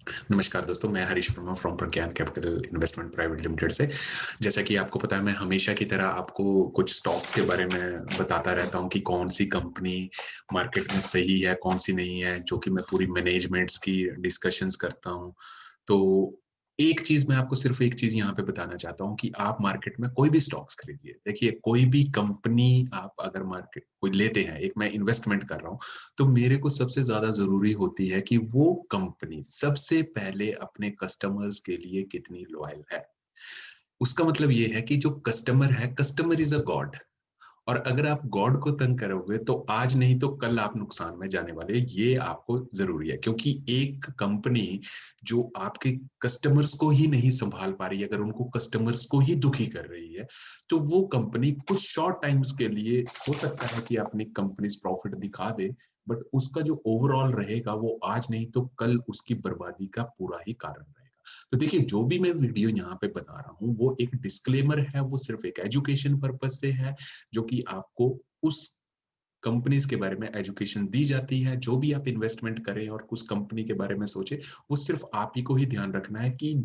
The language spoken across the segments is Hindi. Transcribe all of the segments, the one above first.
नमस्कार दोस्तों, मैं Harish Verma from Pragyan capital investment private limited से। जैसा कि आपको पता है, मैं हमेशा की तरह आपको कुछ स्टॉक्स के बारे में बताता रहता हूं कि कौन सी कंपनी मार्केट में सही है, कौन सी नहीं है, जो कि मैं पूरी मैनेजमेंट्स की डिस्कशंस करता हूं। तो एक चीज मैं आपको सिर्फ एक चीज यहाँ पे बताना चाहता हूँ कि आप मार्केट में कोई भी स्टॉक्स खरीदिए। देखिए, कोई भी कंपनी आप अगर मार्केट कोई लेते हैं, एक मैं इन्वेस्टमेंट कर रहा हूँ, तो मेरे को सबसे ज्यादा जरूरी होती है कि वो कंपनी सबसे पहले अपने कस्टमर्स के लिए कितनी लॉयल है। उसका मतलब ये है कि जो कस्टमर है, कस्टमर इज अ गॉड। और अगर आप गॉड को तंग करोगे तो आज नहीं तो कल आप नुकसान में जाने वाले, ये आपको जरूरी है। क्योंकि एक कंपनी जो आपके कस्टमर्स को ही नहीं संभाल पा रही है, अगर उनको कस्टमर्स को ही दुखी कर रही है, तो वो कंपनी कुछ शॉर्ट टाइम्स के लिए हो सकता है कि अपनी कंपनी प्रॉफिट दिखा दे, बट उसका जो ओवरऑल रहेगा वो आज नहीं तो कल उसकी बर्बादी का पूरा ही कारण रहेगा। तो देखिए, जो भी मैं वीडियो यहाँ पे बना रहा हूँ वो एक डिस्क्लेमर है, वो सिर्फ एक एजुकेशन पर्पज से है, जो कि आपको उस कंपनीज के बारे में एजुकेशन दी जाती है। जो भी आप इन्वेस्टमेंट करें और उस कंपनी के बारे में सोचे, वो सिर्फ आप ही को ही ध्यान रखना है कि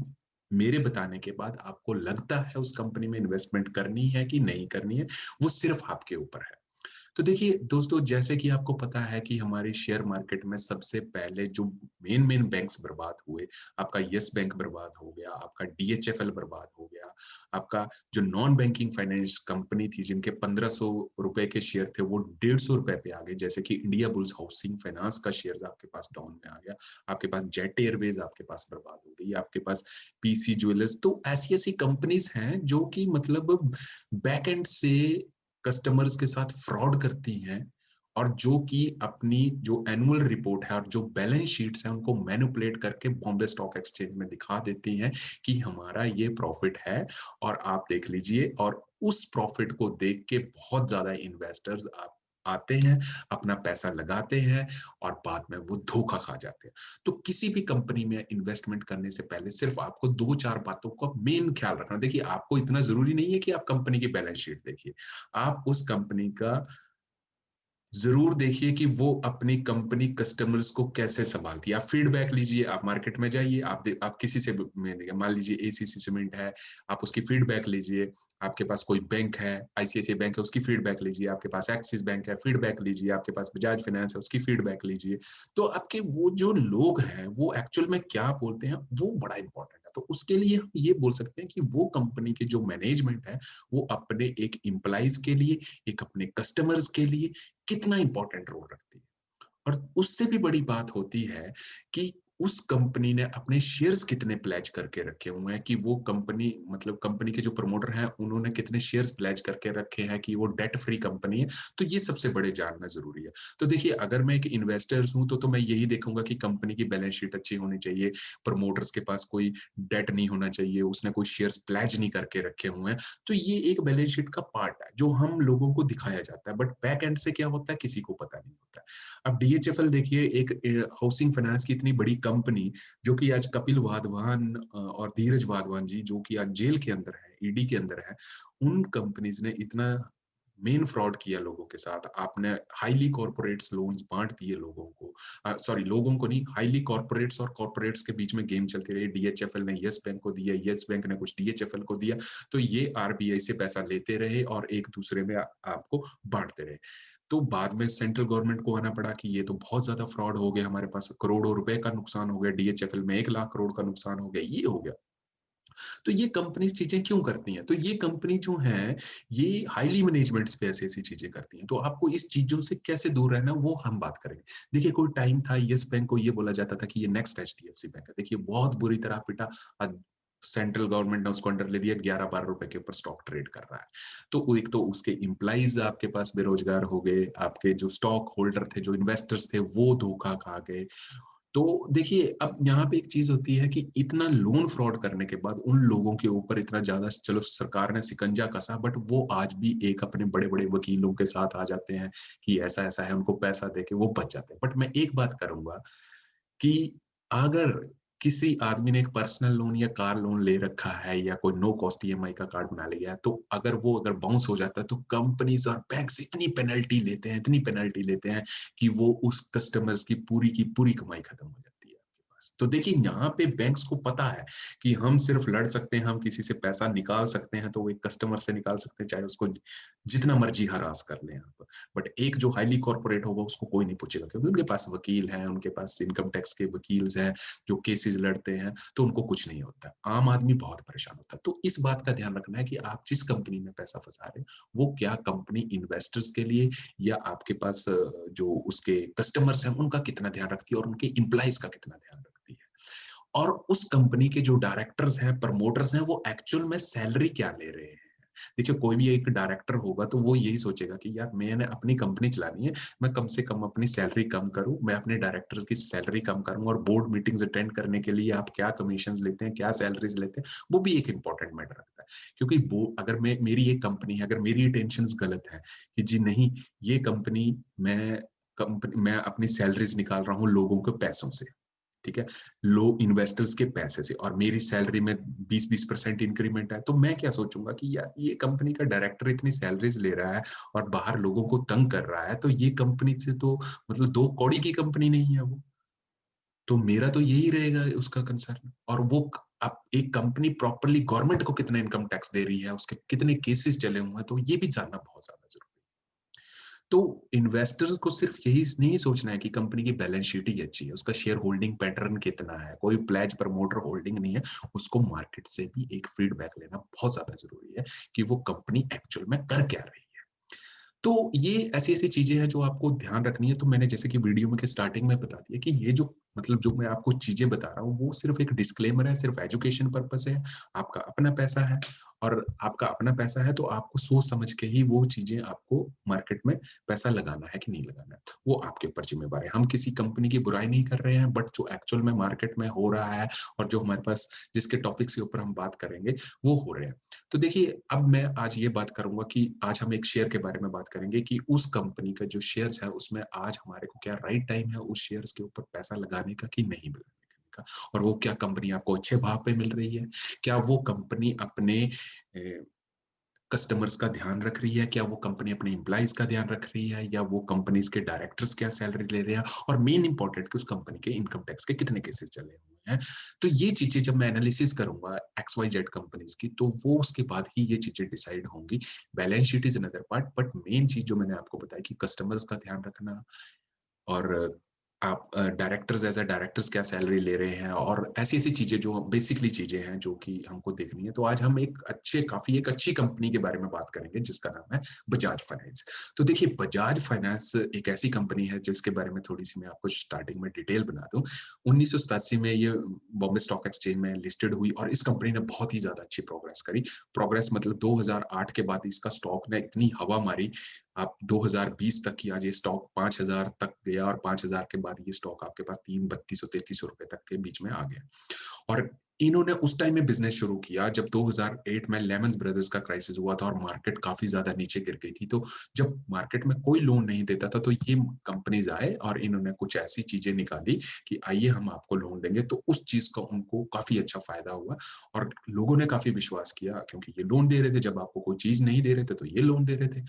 मेरे बताने के बाद आपको लगता है उस कंपनी में इन्वेस्टमेंट करनी है कि नहीं करनी है, वो सिर्फ आपके ऊपर है। तो देखिए दोस्तों, जैसे कि आपको पता है कि हमारी शेयर मार्केट में सबसे पहले जो मेन मेन बैंक्स बर्बाद हुए, आपका यस बैंक बर्बाद हो गया, आपका डीएचएफएल बर्बाद हो गया, आपका जो नॉन बैंकिंग फाइनेंस कंपनी थी जिनके 1500 रुपए के शेयर थे वो 150 रुपए पे आ गए, जैसे कि इंडिया बुल्स हाउसिंग फाइनेंस का शेयर आपके पास डाउन में आ गया, आपके पास जेट एयरवेज आपके पास बर्बाद हो गई, आपके पास पीसी ज्वेलर्स। तो ऐसी ऐसी कंपनीज हैं जो कि मतलब बैक एंड से कस्टमर्स के साथ फ्रॉड करती हैं, और जो कि अपनी जो एनुअल रिपोर्ट है और जो बैलेंस शीट्स हैं उनको मैनिपुलेट करके बॉम्बे स्टॉक एक्सचेंज में दिखा देती हैं कि हमारा ये प्रॉफिट है और आप देख लीजिए। और उस प्रॉफिट को देख के बहुत ज्यादा इन्वेस्टर्स आते हैं, अपना पैसा लगाते हैं और बाद में वो धोखा खा जाते हैं। तो किसी भी कंपनी में इन्वेस्टमेंट करने से पहले सिर्फ आपको दो चार बातों का मेन ख्याल रखना। देखिए, आपको इतना जरूरी नहीं है कि आप कंपनी की बैलेंस शीट देखिए, आप उस कंपनी का जरूर देखिए कि वो अपनी कंपनी कस्टमर्स को कैसे संभालती है। आप फीडबैक लीजिए, आप मार्केट में जाइए, आप किसी से मान लीजिए एसीसी सीमेंट है, आप उसकी फीडबैक लीजिए। आपके पास कोई बैंक है, आईसीआईसीआई बैंक है, उसकी फीडबैक लीजिए। आपके पास एक्सिस बैंक है, फीडबैक लीजिए। आपके पास बजाज फाइनेंस है, उसकी फीडबैक लीजिए। तो आपके वो जो लोग हैं वो एक्चुअल में क्या बोलते हैं, वो बड़ा इंपॉर्टेंट है। तो उसके लिए हम ये बोल सकते हैं कि वो कंपनी की जो मैनेजमेंट है वो अपने एक एम्प्लॉइज के लिए, एक अपने कस्टमर्स के लिए कितना इंपॉर्टेंट रोल रखती है। और उससे भी बड़ी बात होती है कि उस कंपनी ने अपने शेयर्स कितने प्लेज करके रखे हुए हैं, कि वो कंपनी मतलब कंपनी के जो प्रमोटर हैं उन्होंने कितने शेयर्स प्लेज करके रखे हैं कि वो डेट फ्री कंपनी है। तो ये सबसे बड़े जानना जरूरी है। तो देखिए, अगर मैं एक इन्वेस्टर हूं तो मैं यही देखूंगा कि कंपनी की बैलेंस शीट अच्छी होनी चाहिए, प्रमोटर्स के पास कोई डेट नहीं होना चाहिए, उसने कोई शेयर्स प्लेज नहीं करके रखे हुए हैं। तो ये एक बैलेंस शीट का पार्ट है जो हम लोगों को दिखाया जाता है, बट बैक एंड से क्या होता है किसी को पता नहीं होता है। अब डीएचएफएल देखिए, एक हाउसिंग फाइनेंस की इतनी बड़ी कंपनी, जो कि आज कपिल वाधवान और धीरज वाधवान जी जो कि आज जेल के अंदर है, ईडी के अंदर है, उन कंपनीज ने इतना मेन फ्रॉड किया लोगों के साथ। आपने हाईली कॉर्पोरेट्स लोन्स बांट दिए लोगों को, सॉरी लोगों को नहीं, हाईली कॉर्पोरेट्स और कॉर्पोरेट्स के बीच में गेम चलती रही। डीएचएफएल ने यस बैंक को दिया, यस बैंक ने कुछ डीएचएफएल को दिया, तो ये आरबीआई से पैसा लेते रहे और एक दूसरे में आपको बांटते रहे। तो बाद में सेंट्रल गवर्नमेंट को आना पड़ा कि ये तो बहुत ज्यादा फ्रॉड हो गया, हमारे पास करोड़ों रुपए का नुकसान हो गया, डीएचएफएल में 1 लाख करोड़ का नुकसान हो गया, ये हो गया। तो ये कंपनी चीजें क्यों करती हैं? तो ये कंपनी जो है, ये हाईली मैनेजमेंट्स पे ऐसी ऐसी चीजें करती हैं। तो आपको इस चीजों से कैसे दूर रहना, वो हम बात करेंगे। देखिए, कोई टाइम था यस बैंक को ये बोला जाता था कि ये नेक्स्ट एचडीएफसी बैंक है। देखिए, बहुत बुरी तरह पिटा। सेंट्रल गवर्नमेंट ने उसको अंडर ले लिया, 11-12 रुपए के ऊपर स्टॉक ट्रेड कर रहा है। तो एक तो उसके इंप्लाइज आपके पास बेरोजगार हो गए, आपके जो स्टॉक होल्डर थे, जो इन्वेस्टर्स थे, वो धोखा खा गए। तो देखिए, अब यहाँ पे एक चीज होती है कि इतना लोन फ्रॉड करने के बाद उन लोगों के ऊपर इतना ज्यादा, चलो सरकार ने सिकंजा कसा, बट वो आज भी एक अपने बड़े बड़े वकीलों के साथ आ जाते हैं कि ऐसा ऐसा है, उनको पैसा देके वो बच जाते हैं। बट मैं एक बात करूंगा कि अगर किसी आदमी ने एक पर्सनल लोन या कार लोन ले रखा है या कोई नो कॉस्ट ईएमआई का कार्ड बना लिया है, तो अगर बाउंस हो जाता है तो कंपनीज और बैंक्स इतनी पेनल्टी लेते हैं, इतनी पेनल्टी लेते हैं कि वो उस कस्टमर्स की पूरी कमाई खत्म हो जाती है। पास। तो देखिए यहाँ पे बैंक्स को पता है कि हम सिर्फ लड़ सकते हैं, हम किसी से पैसा निकाल सकते हैं, तो वो एक कस्टमर से निकाल सकते हैं, चाहे उसको जितना मर्जी हरास कर लें आप। बट एक जो हाईली कॉर्पोरेट होगा उसको कोई नहीं पूछेगा, क्योंकि उनके पास वकील हैं, उनके पास इनकम टैक्स के वकील हैं जो केसेस लड़ते हैं, तो उनको कुछ नहीं होता। आम आदमी बहुत परेशान होता है। तो इस बात का ध्यान रखना है कि आप जिस कंपनी में पैसा फंसा रहे हैं वो क्या कंपनी इन्वेस्टर्स के लिए या आपके पास जो उसके कस्टमर्स हैं उनका कितना ध्यान रखती है और उनके एम्प्लॉइज का कितना ध्यान रखती है। और उस कंपनी के जो डायरेक्टर्स हैं, प्रमोटर्स हैं, वो एक्चुअल में सैलरी क्या ले रहे हैं। देखिए कोई भी एक डायरेक्टर होगा तो वो यही सोचेगा कि यार मैंने अपनी कंपनी चलानी है, मैं कम से कम अपनी सैलरी कम करूं, मैं अपने डायरेक्टर्स की सैलरी कम करूं, और बोर्ड मीटिंग्स अटेंड करने के लिए आप क्या कमीशन लेते हैं, क्या सैलरीज लेते हैं, वो भी एक इंपॉर्टेंट मैटर रखता है। क्योंकि वो अगर मेरी एक कंपनी है, अगर मेरी इंटेंशन गलत है कि जी नहीं, ये मैं अपनी सैलरीज निकाल रहा हूँ लोगों के पैसों से, ठीक है, लो इन्वेस्टर्स के पैसे से, और मेरी सैलरी में 20-20% इंक्रीमेंट है, तो मैं क्या सोचूंगा कि यार ये कंपनी का डायरेक्टर इतनी सैलरीज ले रहा है और बाहर लोगों को तंग कर रहा है, तो ये कंपनी से तो मतलब दो कौड़ी की कंपनी नहीं है वो। तो मेरा तो यही रहेगा उसका कंसर्न। और वो अब एक कंपनी प्रॉपरली गवर्नमेंट को कितना इनकम टैक्स दे रही है, उसके कितने केसेस चले हुए हैं, तो ये भी जानना बहुत ज्यादा जरूरी है। तो इन्वेस्टर्स को सिर्फ यही नहीं सोचना है कि कंपनी की बैलेंस शीट ही अच्छी है, उसका शेयर होल्डिंग पैटर्न कितना है, कोई प्लेज प्रमोटर होल्डिंग नहीं है। उसको मार्केट से भी एक फीडबैक लेना बहुत ज्यादा जरूरी है कि वो कंपनी एक्चुअल में कर क्या रही है। तो ये ऐसी ऐसी चीजें हैं जो आपको ध्यान रखनी है। तो मैंने जैसे कि वीडियो में के स्टार्टिंग में बता दिया कि ये जो मतलब जो मैं आपको चीजें बता रहा हूँ वो सिर्फ एक डिस्क्लेमर है, सिर्फ एजुकेशन पर्पस है। आपका अपना पैसा है, और आपका अपना पैसा है तो आपको सोच समझ के ही वो चीजें आपको मार्केट में पैसा लगाना है कि नहीं लगाना है, वो आपके ऊपर जिम्मेवार है। हम किसी कंपनी की बुराई नहीं कर रहे हैं, बट जो एक्चुअल में मार्केट में हो रहा है और जो हमारे पास जिसके टॉपिक्स के ऊपर हम बात करेंगे वो हो रहे हैं। तो देखिए अब मैं आज ये बात करूंगा कि आज हम एक शेयर के बारे में बात करेंगे कि उस कंपनी का जो शेयर्स है उसमें आज हमारे को क्या राइट टाइम है उस शेयर्स के ऊपर पैसा लगाने का कि नहीं लगाने का, और वो क्या कंपनी आपको अच्छे भाव पे मिल रही है, क्या वो कंपनी अपने कस्टमर्स का ध्यान रख रही है, क्या वो कंपनी अपने एम्प्लॉइज का ध्यान रख रही है, या वो कंपनीज के डायरेक्टर्स क्या सैलरी ले रहे हैं, और मेन इंपॉर्टेंट कि उस कंपनी के इनकम टैक्स के कितने केसेस चले हुए हैं। तो ये चीजें जब मैं एनालिसिस करूंगा XYZ कंपनीज की, तो वो उसके बाद ही ये चीजें डिसाइड होंगी। Balance sheet is another part, but main चीज जो मैंने आपको बताया कि कस्टमर्स का ध्यान रखना, और आप डायरेक्टर्स एज अ डायरेक्टर्स क्या सैलरी ले रहे हैं, और ऐसी ऐसी चीजें जो बेसिकली चीजें हैं जो कि हमको देखनी है। तो आज हम एक अच्छी कंपनी के बारे में बात करेंगे जिसका नाम है बजाज फाइनेंस। तो देखिए बजाज फाइनेंस एक ऐसी कंपनी है जिसके बारे में थोड़ी सी मैं आपको स्टार्टिंग में डिटेल बना दूं। 1987 में ये बॉम्बे स्टॉक एक्सचेंज में लिस्टेड हुई, और इस कंपनी ने बहुत ही ज्यादा अच्छी प्रोग्रेस करी। प्रोग्रेस मतलब 2008 के बाद इसका स्टॉक ने इतनी हवा मारी, आप 2020 तक की आज ये स्टॉक 5,000 तक गया, और 5,000 के बाद ये स्टॉक आपके पास 3200-3300 रुपए तक के बीच में आ गया। और इन्होंने उस टाइम में बिजनेस शुरू किया जब 2008 में लेमन ब्रदर्स का क्राइसिस हुआ था और मार्केट काफी ज्यादा नीचे गिर गई थी। तो जब मार्केट में कोई लोन नहीं देता था तो ये कंपनीज आए और इन्होंने कुछ ऐसी चीजें निकाली कि आइए हम आपको लोन देंगे, तो उस चीज का उनको काफी अच्छा फायदा हुआ, और लोगों ने काफी विश्वास किया क्योंकि ये लोन दे रहे थे। जब आपको कोई चीज नहीं दे रहे थे तो ये लोन दे रहे थे।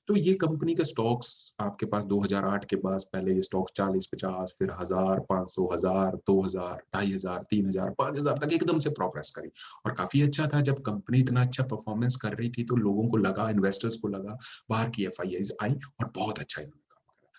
तो ये कंपनी का स्टॉक्स आपके पास 2008 के बाद पहले ये स्टॉक 40-50, फिर 1,000, 500, 1,000, 2,000, 2,500, 3,000, 5,000 तक एकदम से प्रोग्रेस करी। और काफी अच्छा था जब कंपनी इतना अच्छा परफॉर्मेंस कर रही थी, तो लोगों को लगा, इन्वेस्टर्स को लगा, बाहर की FIIs आई और बहुत अच्छा इन्होंने काम करा।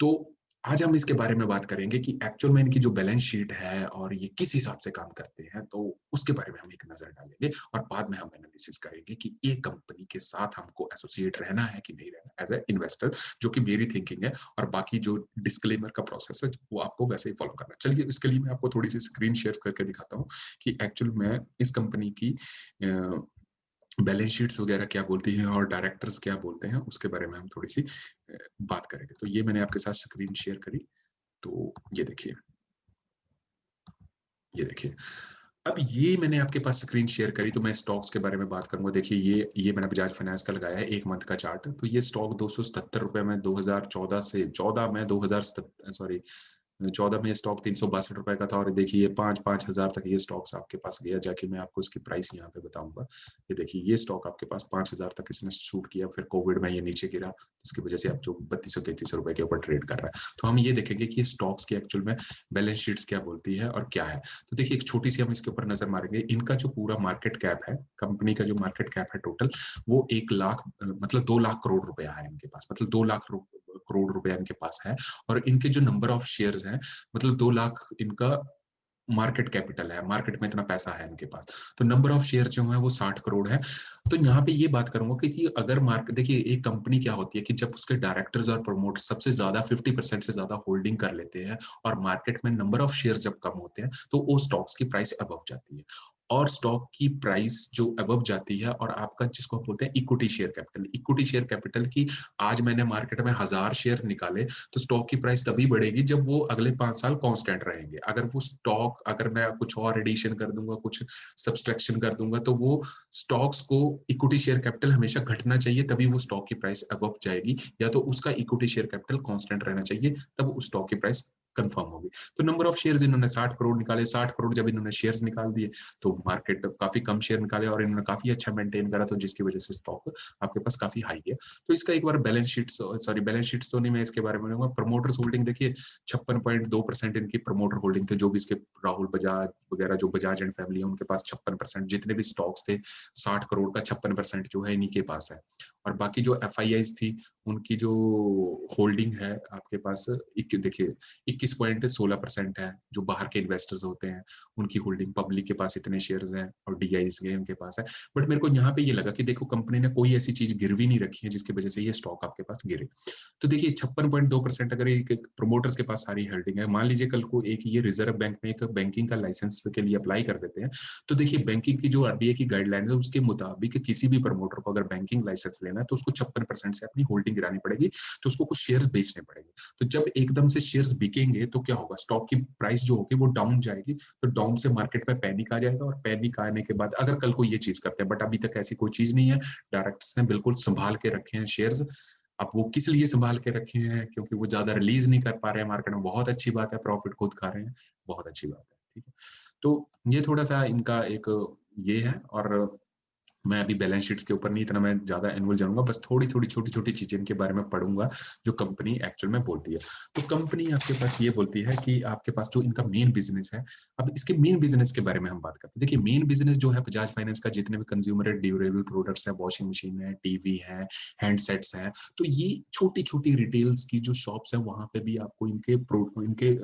तो आज हम इसके बारे में बात करेंगे कि एक्चुअल में इनकी जो बैलेंस शीट है और ये किस हिसाब से काम करते हैं, तो उसके बारे में हम एक नजर डालेंगे, और बाद में हम एनालिसिस करेंगे कि एक कंपनी के साथ हमको एसोसिएट रहना है कि नहीं रहना एज ए इन्वेस्टर, जो कि मेरी थिंकिंग है। और बाकी जो डिस्क्लेमर का प्रोसेस है वो आपको वैसे ही फॉलो करना। चलिए इसके लिए मैं आपको थोड़ी सी स्क्रीन शेयर करके दिखाता हूँ कि एक्चुअल में इस कंपनी की बैलेंस शीट्स वगैरह क्या बोलती हैं और डायरेक्टर्स क्या बोलते हैं, उसके बारे में हम थोड़ी सी बात करेंगे। तो ये मैंने आपके साथ स्क्रीन शेयर करी, तो ये देखिए अब ये मैंने आपके पास स्क्रीन शेयर करी, तो मैं स्टॉक्स के बारे में बात करूंगा। देखिए ये मैंने बजाज फाइनेंस का लगाया है 1 मंथ का चार्ट। तो ये स्टॉक 277 रुपए में 2014 में 2000 सॉरी 14 में स्टॉक 362 रुपए का था और देखिए 5,000 तक ये स्टॉक्स आपके पास गया जाके। मैं आपको इसकी प्राइस यहाँ पे बताऊंगा। ये देखिए ये स्टॉक आपके पास 5,000 तक इसने शूट किया, फिर कोविड में ये नीचे गिरा, जिसकी वजह से अब जो 3200-3300 रुपए के ऊपर ट्रेड कर रहा है। तो हम ये देखेंगे कि स्टॉक्स की एक्चुअल में बैलेंस शीट्स क्या बोलती है और क्या है। तो देखिए एक छोटी सी हम इसके ऊपर नजर मारेंगे। इनका जो पूरा मार्केट कैप है, कंपनी का जो मार्केट कैप है टोटल, वो 1 लाख मतलब 2 लाख करोड़ रुपया है इनके पास, मतलब 2 लाख करोड़ रुपया इनके पास है। और इनके जो नंबर ऑफ शेयर्स हैं, मतलब 2 लाख इनका मार्केट कैपिटल है, मार्केट में इतना पैसा है इनके पास। तो नंबर ऑफ शेयर जो है वो 60 करोड़ है। तो यहाँ पे ये बात करूंगा कि अगर मार्केट, देखिए एक कंपनी क्या होती है कि जब उसके डायरेक्टर्स और प्रमोटर सबसे ज्यादा 50% से ज्यादा होल्डिंग कर लेते हैं और मार्केट में नंबर ऑफ शेयर जब कम होते हैं, तो वो स्टॉक्स की प्राइस अबव जाती है। और स्टॉक की प्राइस जो अबव जाती है और आपका जिसको बोलते हैं equity share capital, equity share capital की आज मैंने मार्केट में 1000 शेयर निकाले तो स्टॉक की प्राइस तभी बढ़ेगी जब वो अगले 5 साल कांस्टेंट रहेंगे। अगर वो स्टॉक, अगर मैं कुछ और एडिशन कर दूंगा, कुछ सब्सट्रैक्शन कर दूंगा, तो वो स्टॉक्स को इक्विटी शेयर कैपिटल हमेशा घटना चाहिए, तभी वो स्टॉक की प्राइस अबव जाएगी, या तो उसका इक्विटी शेयर कैपिटल कांस्टेंट रहना चाहिए, तब उस स्टॉक की प्राइस कंफर्म होगी। तो नंबर ऑफ शेयर्स इन्होंने 60 करोड़ निकाले, 60 करोड़ जब इन्होंने शेयर्स निकाल दिए तो मार्केट काफी कम शेयर निकाले और इन्होंने काफी अच्छा मेंटेन करा, तो जिसकी वजह से स्टॉक आपके पास काफी हाई है। तो इसका एक बार balance sheet, sorry balance sheets तो नहीं, मैं इसके बारे में बोलूंगा। प्रमोटर्स होल्डिंग देखिए 56.2% इनकी प्रमोटर होल्डिंग थे, जो भी इसके राहुल बजाज वगैरह जो बजाज एंड फैमिली है उनके पास 56%, जितने भी स्टॉक्स थे 60 करोड़ का 56% जो है इन्हीं के पास है। और बाकी जो एफ थी उनकी जो होल्डिंग है आपके पास देखिए 21.16% है, जो बाहर के इन्वेस्टर्स होते हैं उनकी होल्डिंग। पब्लिक के पास इतने शेयर्स हैं और डीआईस के उनके पास है। बट मेरे को यहाँ पे ये लगा कि देखो कंपनी ने कोई ऐसी चीज गिरवी नहीं रखी है जिसकी वजह से ये स्टॉक आपके पास गिरे। तो देखिए 56.2% अगर एक प्रमोटर्स के पास सारी होल्डिंग है, मान लीजिए कल को एक ये रिजर्व बैंक में एक बैंकिंग का लाइसेंस के लिए अप्लाई कर देते हैं, तो देखिए बैंकिंग की जो आरबीआई की गाइडलाइन है उसके मुताबिक किसी भी प्रमोटर को अगर बैंकिंग लाइसेंस लेना है तो उसको 56% से अपनी होल्डिंग गिरानी पड़ेगी, तो उसको कुछ शेयर्स बेचने पड़ेंगे। तो जब एकदम से शेयर्स बिकेंगे तो क्या होगा, स्टॉक की प्राइस जो होगी वो डाउन जाएगी, तो डाउन से मार्केट में पैनिक आ जाएगा और पैनिक आने के बाद अगर कल को ये चीज करते हैं, बट अभी तक ऐसी कोई चीज नहीं है, डायरेक्टर्स ने बिल्कुल संभाल के रखे हैं शेयर्स। अब वो किस लिए संभाल के रखे हैं, क्योंकि वो ज्यादा रिलीज नहीं कर पा रहे हैं मार्केट में, बहुत अच्छी बात है, प्रॉफिट खुद खा रहे हैं, बहुत अच्छी बात है, ठीक है। तो ये थोड़ा सा इनका एक ये है। और मैं अभी बैलेंस शीट्स के ऊपर नहीं इतना मैं ज्यादा इन्वॉल्व जाऊंगा, बस थोड़ी थोड़ी छोटी छोटी चीजें इनके बारे में पढ़ूंगा जो कंपनी एक्चुअल में बोलती है। तो कंपनी आपके पास ये बोलती है कि आपके पास जो इनका मेन बिजनेस है, अब इसके मेन बिजनेस के बारे में हम बात करते हैं। देखिए मेन बिजनेस जो है बजाज फाइनेंस का, जितने भी कंज्यूमर ड्यूरेबल प्रोडक्ट्स है, वॉशिंग मशीन है, टीवी है, हैंडसेट्स है, तो ये छोटी छोटी रिटेल्स की जो शॉप्स है वहां पे भी आपको इनके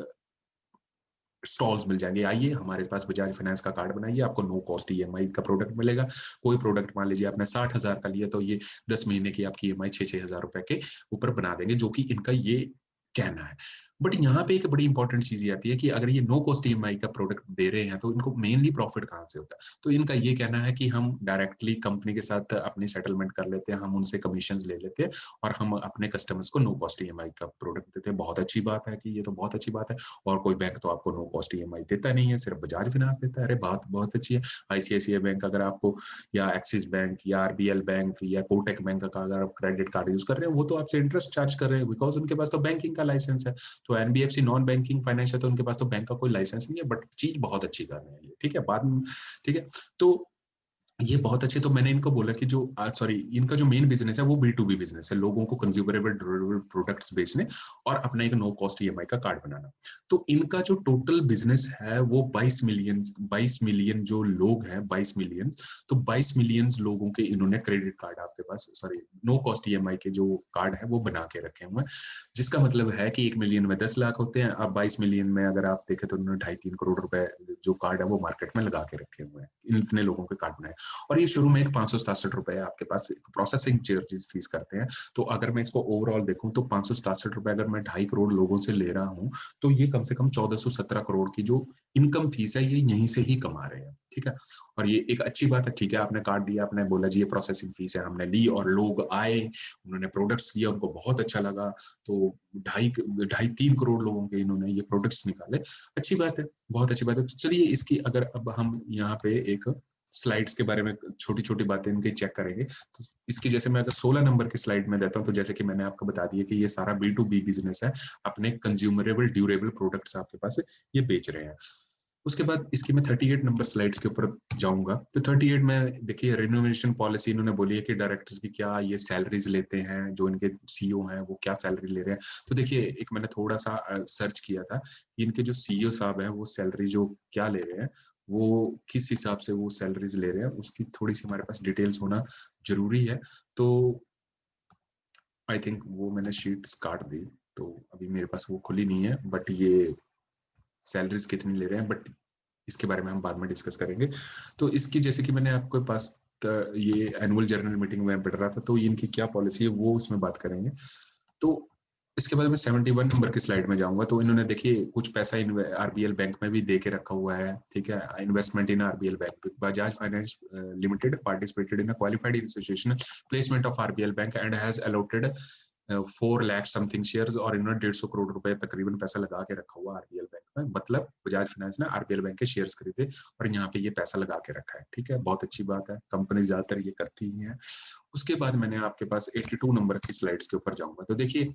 स्टॉल्स मिल जाएंगे। आइए हमारे पास बजाज फाइनेंस का कार्ड बनाइए, आपको नो कॉस्ट ईएमआई का प्रोडक्ट मिलेगा। कोई प्रोडक्ट मान लीजिए आपने 60,000 का लिया तो ये 10 महीने की आपकी ईएमआई 6-6 हजार रुपए के ऊपर बना देंगे, जो कि इनका ये कहना है। बट यहाँ पे एक बड़ी इंपॉर्टेंट चीज ये आती है कि अगर ये नो कॉस्ट ईएमआई का प्रोडक्ट दे रहे हैं तो इनको मेनली प्रॉफिट कहाँ से होता है, तो इनका ये कहना है कि हम डायरेक्टली कंपनी के साथ अपनी सेटलमेंट कर लेते हैं, हम उनसे कमीशन ले लेते हैं और हम अपने कस्टमर्स को नो कॉस्ट ईएमआई का प्रोडक्ट देते हैं। बहुत अच्छी बात है कि ये तो बहुत अच्छी बात है, और कोई बैंक तो आपको नो कॉस्ट ईएमआई देता नहीं है, सिर्फ बजाज फाइनेंस देता है। अरे बात बहुत अच्छी है। आईसीआईसीआई बैंक अगर आपको, या एक्सिस बैंक या आरबीएल बैंक या कोटक बैंक का अगर आप क्रेडिट कार्ड यूज कर रहे हैं, वो तो आपसे इंटरेस्ट चार्ज कर रहे हैं, बिकॉज उनके पास तो बैंकिंग का लाइसेंस है। तो एनबीएफसी नॉन बैंकिंग फाइनेंस है, तो उनके पास तो बैंक का कोई लाइसेंस नहीं है, बट चीज बहुत अच्छी कर रहे हैं, ठीक है बाद में, ठीक है। तो ये बहुत अच्छे। तो मैंने इनको बोला कि जो सॉरी इनका जो मेन बिजनेस है वो B2B बिजनेस है, लोगों को कंज्यूमरेबल ड्यूरेबल प्रोडक्ट्स बेचने और अपना एक नो कॉस्ट ईएमआई का कार्ड बनाना। तो इनका जो टोटल बिजनेस है वो 22 मिलियन जो लोग हैं, 22 मिलियन। तो 22 मिलियन लोगों के इन्होंने क्रेडिट कार्ड आपके पास, सॉरी नो कॉस्ट ईएमआई के जो कार्ड है वो बना के रखे हुए हैं, जिसका मतलब है कि 1 मिलियन में 10 लाख होते हैं। अब 22 मिलियन में अगर आप देखें तो उन्होंने 2.5-3 करोड़ रुपए जो कार्ड है वो मार्केट में लगा के रखे हुए हैं, इतने लोगों के कार्ड बनाए। और ये शुरू में एक 567 रुपए आपके पास प्रोसेसिंग चार्जेस फीस करते हैं। तो अगर मैं इसको ओवरऑल देखूं तो 567 रुपए अगर मैं 2.5 करोड़ लोगों से ले रहा हूं, तो ये कम से कम 1417 करोड़ की जो इनकम फीस है ये यहीं से ही कमा रहे हैं, ठीक है। और ये एक अच्छी बात है, ठीक है, आपने कार्ड दिया, आपने बोला जी ये प्रोसेसिंग फीस है, हमने ली और लोग आए, उन्होंने प्रोडक्ट्स लिया, उनको बहुत अच्छा लगा, तो 2.5-3 करोड़ लोगों के इन्होंने ये प्रोडक्ट्स निकाले। अच्छी बात है, बहुत अच्छी बात है। तो चलिए इसकी अगर अब हम यहाँ पे एक स्लाइड्स के बारे में छोटी छोटी बातें इनकी चेक करेंगे। तो इसकी जैसे मैं अगर 16 नंबर की स्लाइड में देता हूँ, तो जैसे कि मैंने आपको बता दिया कि ये सारा B2B बिजनेस है, अपने कंज्यूमरेबल ड्यूरेबल प्रोडक्ट्स आपके पास ये बेच रहे हैं। उसके बाद इसकी मैं 38 नंबर स्लाइड्स के ऊपर जाऊंगा। तो 38 में देखिए रिनोवेशन पॉलिसी इन्होंने बोली है कि डायरेक्टर्स की क्या ये सैलरीज लेते हैं, जो इनके सीईओ हैं वो क्या सैलरी ले रहे हैं। तो देखिए एक मैंने थोड़ा सा सर्च किया था कि इनके जो सीईओ साहब हैं वो सैलरी जो क्या ले रहे हैं, वो किस हिसाब से वो सैलरीज ले रहे हैं, उसकी थोड़ी सी हमारे पास डिटेल्स होना जरूरी है। तो आई थिंक वो मैंने शीट्स काट दी, तो अभी मेरे पास वो खुली नहीं है, बट ये सैलरीज कितनी ले रहे हैं, बट इसके बारे में हम बाद में डिस्कस करेंगे। तो इसकी जैसे कि मैंने आपके पास ये एनुअल जनरल मीटिंग में पढ़ रहा था, तो इनकी क्या पॉलिसी है वो उसमें बात करेंगे। तो इसके बाद मैं 71 नंबर की स्लाइड में जाऊंगा। तो इन्होंने देखिए कुछ पैसा आरबीएल बैंक में भी दे के रखा हुआ है, ठीक है, investment in RBL bank. Bajaj finance limited participated in a qualified institutional placement of RBL bank and has allotted 4 lakh something shares, और इन्होंने 150 करोड़ रुपए तकरीबन पैसा लगा के रखा हुआ आरबीएल बैंक में। मतलब बजाज फाइनेंस ने आरबीएल बैंक के शेयर्स खरीदे और यहाँ पे ये पैसा लगा के रखा है, ठीक है, बहुत अच्छी बात है, कंपनी ज्यादातर ये करती ही है। उसके बाद मैंने आपके पास 82 नंबर की स्लाइड्स के ऊपर जाऊंगा। तो देखिए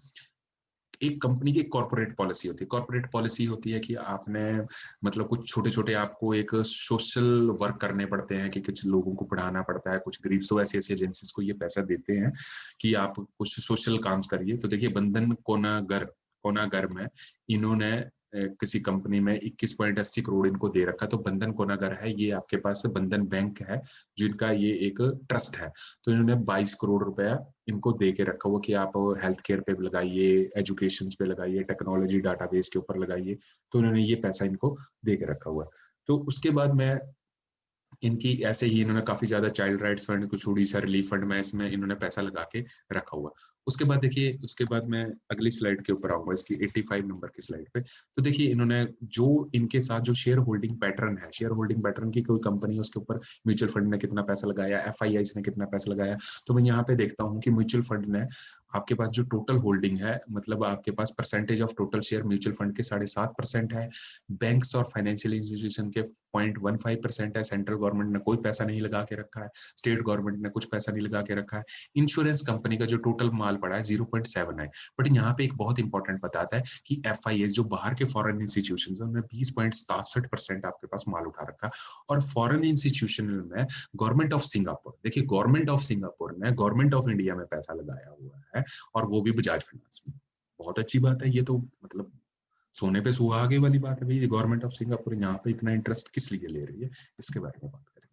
एक कंपनी की कॉर्पोरेट पॉलिसी होती है। कॉर्पोरेट पॉलिसी होती है कि आपने मतलब कुछ छोटे छोटे आपको एक सोशल वर्क करने पड़ते हैं, कि कुछ लोगों को पढ़ाना पड़ता है, कुछ गरीब सो ऐसी ऐसी एजेंसीज को ये पैसा देते हैं कि आप कुछ सोशल काम करिए। तो देखिए बंधन कोनागर में इन्होंने किसी कंपनी में 21.80 करोड़ इनको दे रखा। तो बंधन कोनागर है, ये आपके पास बंधन बैंक है जिनका ये एक ट्रस्ट है। तो इन्होंने 22 करोड़ रुपया इनको दे के रखा हुआ कि आप हेल्थ केयर पे लगाइए, एजुकेशन पे लगाइए, टेक्नोलॉजी डाटाबेस के ऊपर लगाइए। तो इन्होंने ये पैसा इनको दे के रखा हुआ है। तो उसके बाद मैं इनकी ऐसे ही इन्होंने काफी ज्यादा चाइल्ड राइट्स फंड, कुछ उड़ीसा रिलीफ फंड में इसमें इन्होंने पैसा लगा के रखा हुआ। उसके बाद देखिए उसके बाद मैं अगली स्लाइड के ऊपर आऊंगा, इसकी 85 नंबर की स्लाइड पे। तो देखिए इन्होंने जो इनके साथ जो शेयर होल्डिंग पैटर्न है, शेयर होल्डिंग पैटर्न की कोई कंपनी उसके ऊपर म्यूचुअल फंड ने कितना पैसा लगाया, एफआईआई ने कितना पैसा लगाया। तो मैं यहाँ पे देखता हूँ कि म्यूचुअल फंड ने आपके पास जो टोटल होल्डिंग है, मतलब आपके पास percentage of total share mutual fund के 7.5% है, बैंक्स और फाइनेंशियल इंस्टीट्यूशन के 0.15% है, सेंट्रल गवर्नमेंट ने कोई पैसा नहीं लगा के रखा है, स्टेट गवर्नमेंट ने कुछ पैसा नहीं लगा के रखा है, इंश्योरेंस कंपनी का जो टोटल माल पड़ा है 0.7 है। बट यहाँ पे एक बहुत इंपॉर्टेंट बताता है कि एफआईएस जो बाहर के फॉरेन इंस्टीट्यूशन है उन्होंने 20.67% आपके पास माल उठा रखा। और फॉरेन इंस्टीट्यूशन में गवर्नमेंट ऑफ सिंगापुर, देखिए गवर्नमेंट ऑफ सिंगापुर ने गवर्नमेंट ऑफ इंडिया में पैसा लगाया हुआ है, और वो भी बजाज फाइनेंस में। बहुत अच्छी बात है ये तो, मतलब सोने पे सुहागे वाली बात है भाई। गवर्नमेंट ऑफ सिंगापुर यहाँ पे इतना इंटरेस्ट किस लिए ले रही है, इसके बारे में बात करेंगे,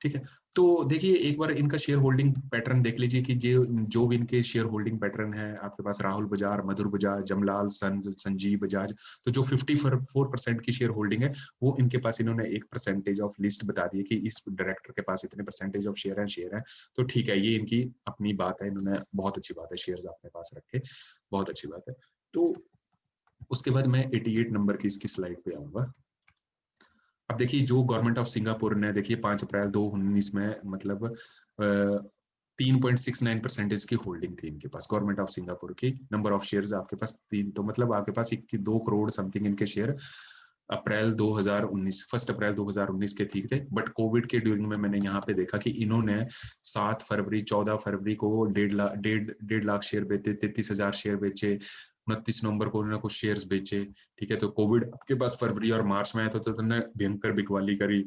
ठीक है। तो देखिए एक बार इनका शेयर होल्डिंग पैटर्न देख लीजिए कि जो भी इनके शेयर होल्डिंग पैटर्न है आपके पास, राहुल बजाज, मधुर बजाज, जमलाल, संजीव बजाज। तो जो 54% की शेयर होल्डिंग है वो इनके पास, इन्होंने एक परसेंटेज ऑफ लिस्ट बता दी है कि इस डायरेक्टर के पास इतने परसेंटेज ऑफ शेयर है। तो ठीक है, ये इनकी अपनी बात है, इन्होंने बहुत अच्छी बात है शेयर अपने पास रखे, बहुत अच्छी बात है। तो उसके बाद मैं 88 नंबर की इसकी स्लाइड पे आऊंगा। अब देखिए जो गवर्नमेंट ऑफ सिंगापुर ने देखिए 5 अप्रैल 2019 में मतलब 3.69% की होल्डिंग थी इनके पास, गवर्नमेंट ऑफ सिंगापुर की। नंबर ऑफ शेयर्स आपके पास 3, तो मतलब आपके पास 2 करोड़ समथिंग इनके शेयर अप्रैल 2019 1 अप्रैल 2019 के ठीक थे। बट कोविड के ड्यूरिंग में मैंने यहाँ पे देखा कि इन्होंने 7 फरवरी 14 फरवरी को 1.5 लाख शेयर बेचे, 33,000 शेयर बेचे, 29 नवंबर को उन्होंने कुछ शेयर्स बेचे, ठीक है। तो कोविड आपके पास फरवरी और मार्च में आया था, तो उन्होंने भयंकर बिकवाली करी,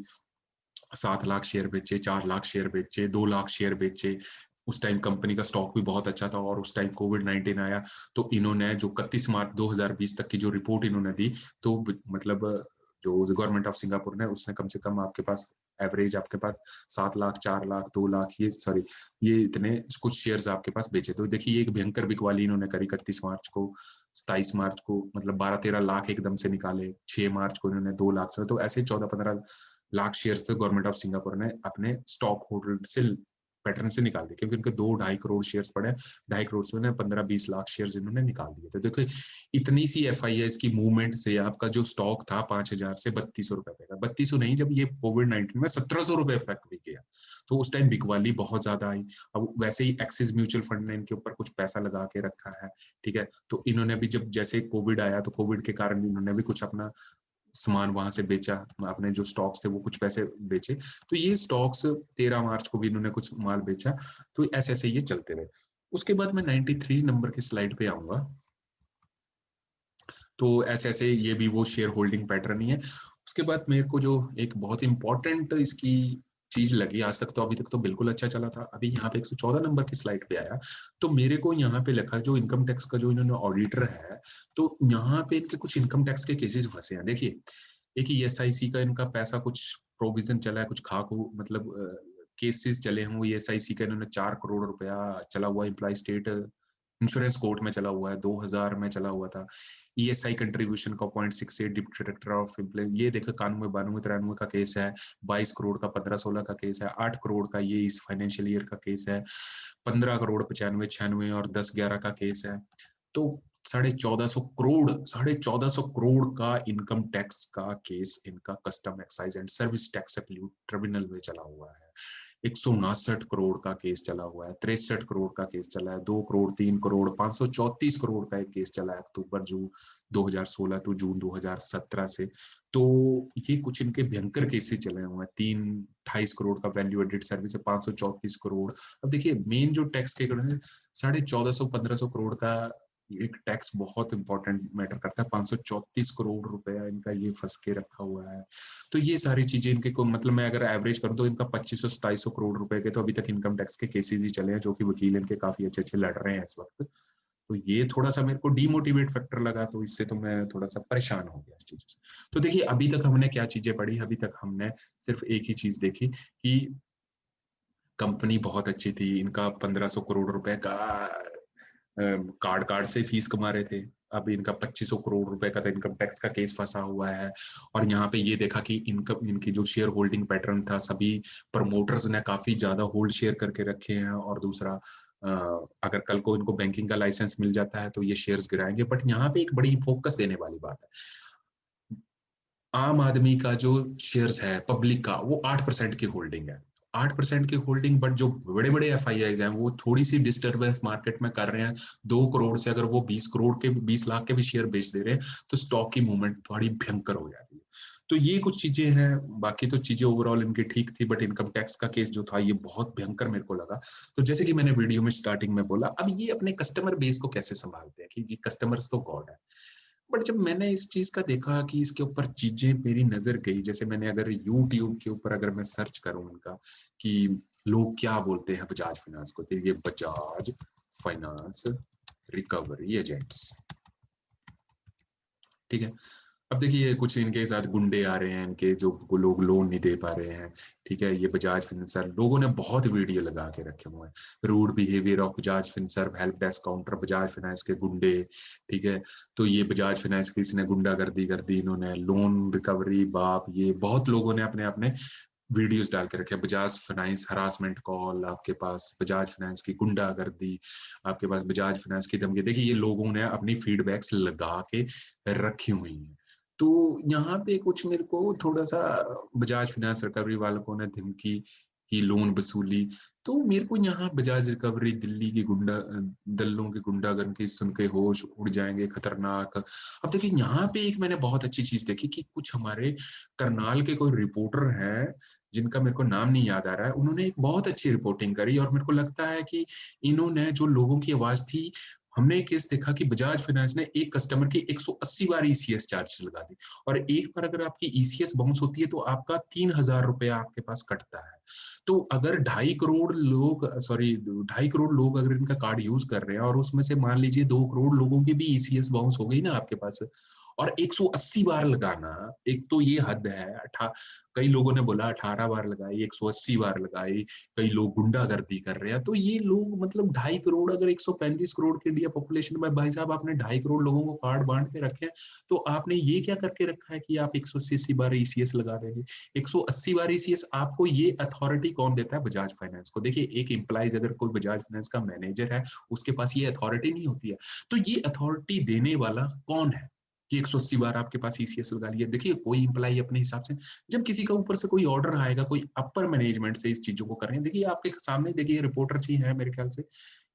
7 लाख शेयर बेचे, 4 लाख शेयर बेचे, 2 लाख शेयर बेचे। उस टाइम कंपनी का स्टॉक भी बहुत अच्छा था, और उस टाइम कोविड-19 आया। तो इन्होंने जो 31 मार्च 2020 तक की जो रिपोर्ट इन्होंने दी, तो मतलब जो गवर्नमेंट ऑफ सिंगापुर ने, उसने कम से कम आपके पास एवरेज आपके पास 7 लाख, 4 लाख, 2 लाख, ये इतने कुछ शेयर्स आपके पास बेचे। तो देखिए ये एक भयंकर बिकवाली इन्होंने करी 31 मार्च को, 27 मार्च को मतलब 12-13 लाख एकदम से निकाले, 6 मार्च को इन्होंने 2 लाख से, तो ऐसे 14-15 lakh shares government of Singapore ने अपने स्टॉक होल्डर से पैटर्न से निकाल दिए, क्योंकि उनके 2-2.5 करोड़ शेयर्स पड़े, 2.5 करोड़ से 15-20 लाख शेयर्स इन्होंने निकाल दिए। तो देखो इतनी सी एफआईएस की मूवमेंट से आपका जो स्टॉक था 5,000 से 3200 रुपए पे गया, 3200 नहीं, जब ये कोविड-19 में 1700 रुपए तक भी गया, तो उस टाइम बिकवाली बहुत ज्यादा आई। अब वैसे ही एक्सिस म्यूचुअल फंड ने इनके ऊपर कुछ पैसा लगा के रखा है, ठीक है। तो इन्होंने भी जब जैसे कोविड आया, तो कोविड के कारण इन्होंने भी कुछ अपना सामान वहां से बेचा, अपने जो स्टॉक्स थे वो कुछ पैसे बेचे, तो ये स्टॉक्स 13 मार्च को भी इन्होंने कुछ माल बेचा। तो ऐसे ऐसे ये चलते रहे। उसके बाद मैं 93 नंबर की स्लाइड पे आऊंगा। तो ऐसे ऐसे ये भी वो शेयर होल्डिंग पैटर्न ही है। उसके बाद मेरे को जो एक बहुत इंपॉर्टेंट इसकी चीज लगी, आज तक तो अभी तक तो बिल्कुल अच्छा चला था, अभी यहाँ पे 114 नंबर की स्लाइड पे आया, तो मेरे को यहाँ पे लिखा जो इनकम टैक्स का जो इन्होंने ऑडिटर है, तो यहाँ पे इनके कुछ इनकम टैक्स के केसेस फंसे हैं। देखिए, एक ESIC का इनका पैसा कुछ प्रोविजन चला है, कुछ खाको मतलब केसेस चले हैं, वो ESIC का इन्होंने 4 करोड़ रुपया चला हुआ, एम्प्लॉय स्टेट इंश्योरेंस कोर्ट में चला हुआ है, 2000 में चला हुआ था। ESI कंट्रीब्यूशन का 0.68 डिप्टी डायरेक्टर ऑफ एम्प्लॉय, ये देखो 91 92 93 का केस है, 22 करोड़ का 15 16 का केस है, 8 करोड़ का ये इस फाइनेंशियल ईयर का केस है, 15 करोड़ 95 96 और 10 11 का केस है। तो 1450 करोड़ का इनकम टैक्स का केस इनका custom excise and service tax appeal tribunal में चला हुआ है। 159 करोड़ का केस चला हुआ है, 63 करोड़ का केस चला है, 2 करोड़ 3 करोड़ 534 करोड़ का एक केस चला है अक्टूबर जून 2016 टू जून 2017 से। तो ये कुछ इनके भयंकर केसेस चले हुए हैं। 28 करोड़ का वैल्यू एडेड सर्विस है, 534 करोड़। अब देखिए मेन जो टैक्स के 1450 1500 करोड़ का एक टैक्स बहुत इंपॉर्टेंट मैटर करता है। 534 करोड़ रुपया इनका ये फंस के रखा हुआ है। तो ये सारी चीजें इनके को मतलब मैं अगर एवरेज कर दूं, इनका 2500 2700 करोड़ रुपए के तो अभी तक इनकम टैक्स के केसेस ही चले हैं, जो कि वकील इनके काफी अच्छे अच्छे लड़ रहे हैं इस वक्त। तो ये थोड़ा सा मेरे को डीमोटिवेट फैक्टर लगा, तो इससे तो मैं थोड़ा सा परेशान हो गया इस चीज से। तो देखिए अभी तक हमने क्या चीजें पढ़ी, अभी तक हमने सिर्फ एक ही चीज देखी कि कंपनी बहुत अच्छी थी, इनका 1500 करोड़ रुपए का कार्ड कार्ड से फीस कमा रहे थे। अब इनका 2500 करोड़ रुपए का इनकम टैक्स का केस फंसा हुआ है। और यहाँ पे ये देखा कि इनकम इनकी जो शेयर होल्डिंग पैटर्न था, सभी प्रमोटर्स ने काफी ज्यादा होल्ड शेयर करके रखे हैं। और दूसरा, अगर कल को इनको बैंकिंग का लाइसेंस मिल जाता है तो ये शेयर्स गिराएंगे। बट यहाँ पे एक बड़ी फोकस देने वाली बात है, आम आदमी का जो शेयर्स है पब्लिक का, वो 8% की होल्डिंग है। 8% की होल्डिंग, बट जो बड़े बड़े FIIs हैं वो थोड़ी सी डिस्टरबेंस मार्केट में कर रहे हैं। 2 करोड़ से अगर वो 20 करोड़ के 20 लाख के भी शेयर बेच दे रहे हैं, तो स्टॉक की मूवमेंट थोड़ी भयंकर हो जाती है। तो ये कुछ चीजें हैं, बाकी तो चीजें ओवरऑल इनकी ठीक थी, बट इनकम टैक्स का केस जो था ये बहुत भयंकर मेरे को लगा। तो जैसे कि मैंने वीडियो में स्टार्टिंग में बोला, अब ये अपने कस्टमर बेस को कैसे संभालते हैं, कि जी कस्टमर्स तो गॉड है। बट जब मैंने इस चीज का देखा कि इसके ऊपर चीजें मेरी नजर गई, जैसे मैंने अगर यूट्यूब के ऊपर अगर मैं सर्च करूं इनका कि लोग क्या बोलते हैं बजाज फाइनेंस को, तो ये बजाज फाइनेंस रिकवरी एजेंट्स, ठीक है। अब देखिए कुछ इनके साथ गुंडे आ रहे हैं, इनके जो लोग लोन नहीं दे पा रहे हैं, ठीक है। ये बजाज फिनसर्व लोगों ने बहुत वीडियो लगा के रखे हुए हैं, rude behaviour of Bajaj Finserv help desk counter Bajaj Finance के गुंडे, ठीक है। तो ये बजाज फाइनेंस की इसने गुंडागर्दी कर दी, इन्होंने लोन रिकवरी बाप, ये बहुत लोगों ने अपने अपने वीडियोस डाल के रखे। बजाज फाइनेंस हरासमेंट कॉल आपके पास, बजाज फाइनेंस की गुंडागर्दी आपके पास, बजाज फाइनेंस की धमकी। देखिए ये लोगों ने अपनी फीडबैक्स लगा के रखी हुई हैं। तो यहाँ पे कुछ मेरे को थोड़ा सा बजाज फाइनेंस रिकवरी वालों ने धमकी की, लोन वसूली, तो मेरे को यहाँ बजाज रिकवरी दिल्ली की गुंडा दल्लों की गुंडागर्दी सुन के होश उड़ जाएंगे, खतरनाक। अब देखिए यहाँ पे एक मैंने बहुत अच्छी चीज देखी कि कुछ हमारे करनाल के कोई रिपोर्टर हैं, जिनका मेरे को नाम नहीं याद आ रहा है, उन्होंने एक बहुत अच्छी रिपोर्टिंग करी। और मेरे को लगता है कि इन्होंने जो लोगों की आवाज थी, हमने एक केस देखा कि बजाज फाइनेंस ने एक कस्टमर की 180 बार ECS चार्ज लगा दी, और एक बार अगर आपकी ECS बाउंस होती है तो आपका 3000 रुपया आपके पास कटता है। तो अगर 2.5 करोड़ लोग, सॉरी 2.5 करोड़ लोग अगर इनका कार्ड यूज कर रहे हैं, और उसमें से मान लीजिए 2 करोड़ लोगों की भी ECS बाउंस हो गई ना आपके पास, और 180 बार लगाना, एक तो ये हद है। कई लोगों ने बोला 18 बार लगाई, 180 बार लगाई, कई लोग गुंडागर्दी कर रहे हैं। तो ये लोग मतलब 2.5 करोड़, अगर 135 करोड़ की इंडिया पॉपुलेशन में, भाई साहब आपने 2.5 करोड़ लोगों को कार्ड बांट के रखे हैं, तो आपने ये क्या करके रखा है कि आप 180 बार ECS लगा देंगे। 180 बार ECS आपको ये अथॉरिटी कौन देता है? बजाज फाइनेंस को। देखिए एक एम्प्लॉइज अगर कोई बजाज फाइनेंस का मैनेजर है, उसके पास ये अथॉरिटी नहीं होती है। तो ये अथॉरिटी देने वाला कौन है? कि 180 बार आपके पास ईसीएस लगा लिया। देखिए कोई इंप्लाई अपने हिसाब से, जब किसी का ऊपर से कोई ऑर्डर आएगा, कोई अपर मैनेजमेंट से इस चीजों को कर रहे हैं, देखिए आपके सामने देखिए रिपोर्टर जी हैं मेरे ख्याल से,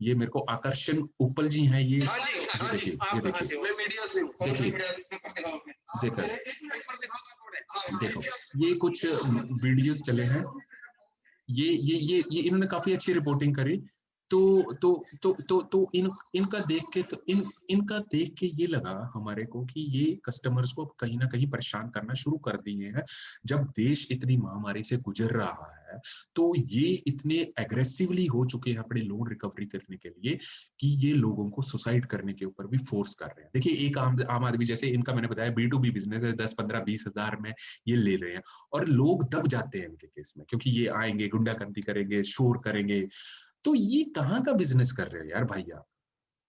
ये मेरे को आकर्षण उपल जी हैं, ये देखिए, ये देखिए, मैं मीडिया से हूं, देखिए, देखो देखो ये कुछ वीडियोस चले हैं, ये इन्होंने काफी अच्छी रिपोर्टिंग करी। तो इनका देख के, तो इनका देख के ये लगा हमारे को कि ये कस्टमर्स को अब कहीं ना कहीं परेशान करना शुरू कर दिए हैं। जब देश इतनी महामारी से गुजर रहा है, तो ये इतने एग्रेसिवली हो चुके हैं अपने लोन रिकवरी करने के लिए कि ये लोगों को सुसाइड करने के ऊपर भी फोर्स कर रहे हैं। देखिए एक आम आदमी, जैसे इनका मैंने बताया B2B बिजनेस है, 10-15-20 हज़ार में ये ले रहे हैं, और लोग दब जाते हैं इनके केस में, क्योंकि ये आएंगे, गुंडागर्दी करेंगे, शोर करेंगे। तो ये कहाँ का बिजनेस कर रहे हो यार भाई आप?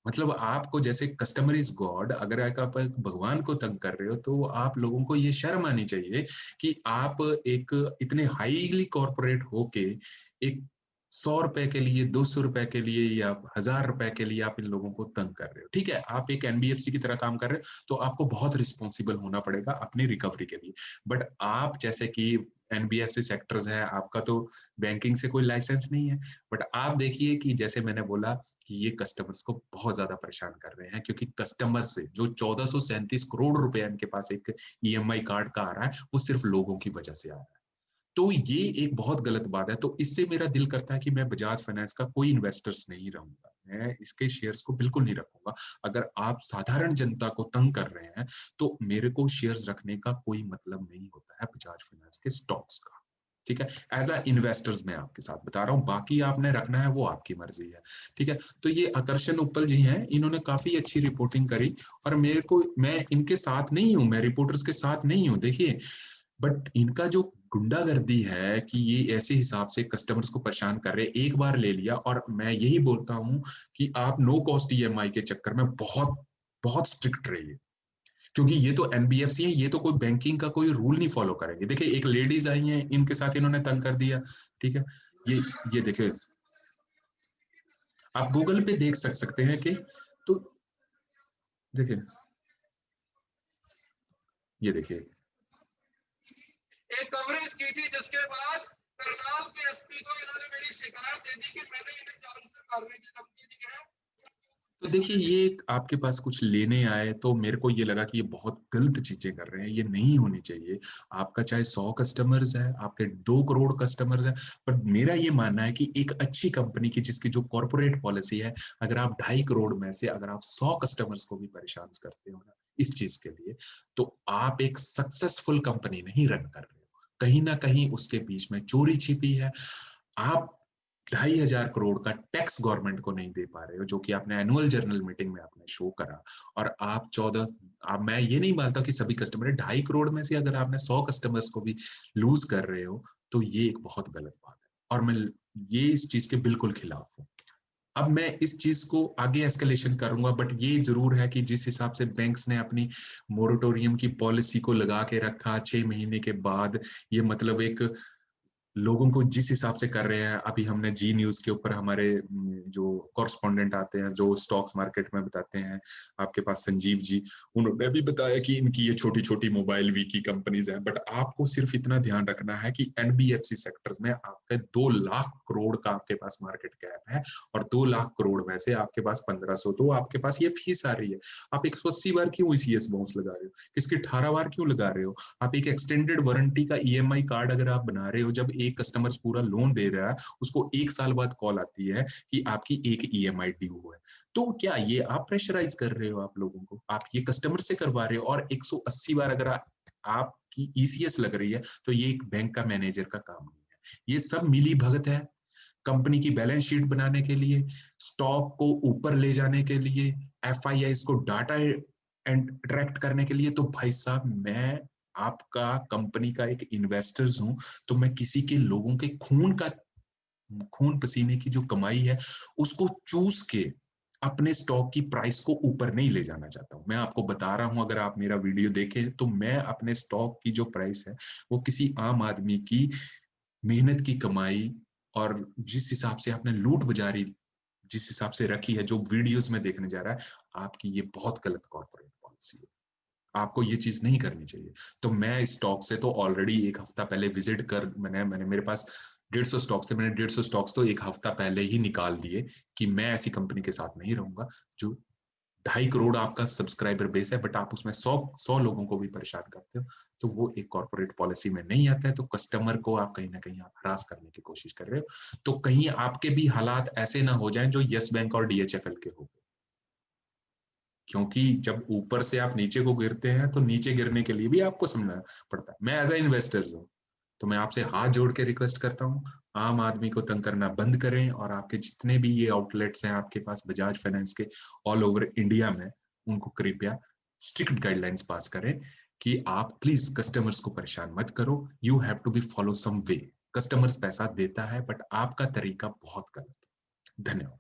मतलब आपको, जैसे कस्टमर इज गॉड, अगर आप भगवान को तंग कर रहे हो, तो आप लोगों को ये शर्म आनी चाहिए कि आप एक इतने हाईली कॉर्पोरेट होके एक 100 रुपए के लिए, 200 रुपए के लिए, या 1000 रुपए के लिए आप इन लोगों को तंग कर रहे हो। ठीक है, आप एक एनबीएफसी की तरह काम कर रहे हो, तो आपको बहुत रिस्पॉन्सिबल होना पड़ेगा अपनी रिकवरी के लिए। बट आप जैसे कि एनबीएफसी सेक्टर्स है, आपका तो बैंकिंग से कोई लाइसेंस नहीं है। बट आप देखिए कि जैसे मैंने बोला कि ये कस्टमर्स को बहुत ज्यादा परेशान कर रहे हैं, क्योंकि कस्टमर से जो 1437 करोड़ रुपए इनके पास एक ईएमआई कार्ड का आ रहा है, वो सिर्फ लोगों की वजह से आ रहा है। तो ये एक बहुत गलत बात है। तो इससे मेरा दिल करता है कि मैं बजाज फाइनेंस का कोई इन्वेस्टर्स नहीं रहूंगा, मैं इसके शेयर्स को बिल्कुल नहीं रखूंगा। अगर आप साधारण जनता को तंग कर रहे हैं, तो मेरे को शेयर्स रखने का कोई मतलब नहीं होता है बजाज फाइनेंस के स्टॉक्स का। ठीक है, एज अ इन्वेस्टर्स मैं आपके साथ बता रहा हूं, बाकी आपने रखना है वो आपकी मर्जी है। ठीक है, तो ये आकर्षण उपल जी हैं, इन्होंने काफी अच्छी रिपोर्टिंग करी, और मेरे को, मैं इनके साथ नहीं हूं, मैं रिपोर्टर्स के साथ नहीं हूं, देखिए। बट इनका जो गुंडागर्दी है कि ये ऐसे हिसाब से कस्टमर्स को परेशान कर रहे हैं, एक बार ले लिया, और मैं यही बोलता हूं कि आप नो कॉस्ट ईएमआई के चक्कर में बहुत बहुत स्ट्रिक्ट रहिए, क्योंकि ये तो एनबीएफसी है, ये तो कोई बैंकिंग का कोई रूल नहीं फॉलो करेंगे। देखिए एक लेडीज आई हैं, इनके साथ इन्होंने तंग कर दिया। ठीक है, ये देखिए, आप गूगल पे देख सकते हैं कि, तो देखिए, ये देखिए, एक कवरेज की थी जिसके बाद करनाल के एसपी को इन्होंने मेरी शिकायत दे दी कि मैंने इन्हें जान से मारने की धमकी दी है। तो देखिए ये आपके पास कुछ लेने आए, तो मेरे को ये लगा कि ये बहुत गलत चीजें कर रहे हैं, ये नहीं होनी चाहिए। आपका चाहे 100 कस्टमर्स है, आपके 2 करोड़ कस्टमर्स है, पर मेरा ये मानना है कि एक अच्छी कंपनी की, जिसकी जो कॉर्पोरेट पॉलिसी है, अगर आप 2.5 करोड़ में से अगर आप 100 कस्टमर्स को भी परेशान करते हो ना इस चीज के लिए, तो आप एक सक्सेसफुल कंपनी नहीं रन कर रहे हो। कहीं ना कहीं उसके बीच में चोरी छिपी है। आप 2,500 करोड़ का टैक्स गवर्नमेंट को नहीं दे पा रहे हो, जो कि आपने एनुअल जर्नल मीटिंग में आपने शो करा। और आप 14, आप, मैं ये नहीं मानता कि सभी कस्टमर, 2.5 करोड़ में से अगर आपने 100 कस्टमर्स को भी लूज कर रहे हो, तो ये एक बहुत गलत बात है, और मैं ये इस चीज के बिल्कुल खिलाफ हूँ। अब मैं इस चीज को आगे एस्केलेशन करूंगा, बट ये जरूर है कि जिस हिसाब से बैंक्स ने अपनी मोरेटोरियम की पॉलिसी को लगा के रखा 6 महीने के बाद, ये मतलब एक लोगों को जिस हिसाब से कर रहे हैं, अभी हमने जी न्यूज के ऊपर हमारे जो कॉरस्पॉन्डेंट आते हैं, जो स्टॉक्स मार्केट में बताते हैं, आपके पास संजीव जी, उन्होंने भी बताया कि इनकी ये छोटी छोटी मोबाइल वी की कंपनीज हैं। बट आपको सिर्फ इतना ध्यान रखना है कि एनबीएफसी सेक्टर्स में आपके 2 लाख करोड़ का आपके पास मार्केट कैप है, और 2 लाख करोड़ में से आपके पास 1500, तो आपके पास ये फीस आ रही है। आप 180 बार क्यों ईसीएस बाउंस लगा रहे हो, किसके 18 बार क्यों लगा रहे हो? आप एक एक्सटेंडेड वारंटी का ईएमआई कार्ड अगर आप बना रहे हो, जब एक कस्टमर पूरा लोन दे रहा है, उसको 1 साल बाद कॉल आती है कि आपकी एक ईएमआई ड्यू है, तो क्या ये आप प्रेशराइज कर रहे हो आप लोगों को? आप ये कस्टमर से करवा रहे हो, और 180 बार अगर आपकी ईसीएस लग रही है, तो ये एक बैंक का मैनेजर का काम नहीं है। ये सब मिली भगत है कंपनी की बैलेंस शीट बनाने के लिए, स्टॉक को ऊपर ले जाने के लिए, एफआईआई को डाटा अट्रैक्ट करने के लिए। तो भाई साहब, मैं आपका कंपनी का एक इन्वेस्टर्स हूं, तो मैं किसी के लोगों के खून पसीने की जो कमाई है, उसको चूस के अपने स्टॉक की प्राइस को ऊपर नहीं ले जाना चाहता हूं। मैं आपको बता रहा हूं, अगर आप मेरा वीडियो देखें, तो मैं अपने स्टॉक की जो प्राइस है, वो किसी आम आदमी की मेहनत की कमाई, और जिस हिसाब से आपने लूट बाजारी जिस हिसाब से रखी है, जो वीडियोस में देखने जा रहा है, आपकी ये बहुत गलत कॉर्पोरेट पॉलिसी है। आपको ये चीज नहीं करनी चाहिए। तो मैं स्टॉक से तो ऑलरेडी एक हफ्ता पहले विजिट कर मैंने मेरे पास 150 स्टॉक्स थे, मैंने 150 स्टॉक्स तो एक हफ्ता पहले ही निकाल दिए कि मैं ऐसी कंपनी के साथ नहीं रहूंगा जो 2.5 करोड़ आपका सब्सक्राइबर बेस है बट आप उसमें 100 लोगों को भी परेशान करते हो। तो वो एक कॉर्पोरेट पॉलिसी में नहीं आता है। तो कस्टमर को आप कहीं ना कहीं आप हरास करने की कोशिश कर रहे हो। तो कहीं आपके भी हालात ऐसे ना हो जाएं जो यस बैंक और डीएचएफएल के हो, क्योंकि जब ऊपर से आप नीचे को गिरते हैं तो नीचे गिरने के लिए भी आपको समझना पड़ता है। मैं एज ए इन्वेस्टर्स हूँ, तो मैं आपसे हाथ जोड़ के रिक्वेस्ट करता हूँ, आम आदमी को तंग करना बंद करें और आपके जितने भी ये आउटलेट्स हैं आपके पास बजाज फाइनेंस के ऑल ओवर इंडिया में, उनको कृपया स्ट्रिक्ट गाइडलाइंस पास करें कि आप प्लीज कस्टमर्स को परेशान मत करो। You have to be follow some way. Customers पैसा देता है बट आपका तरीका बहुत गलत है। धन्यवाद।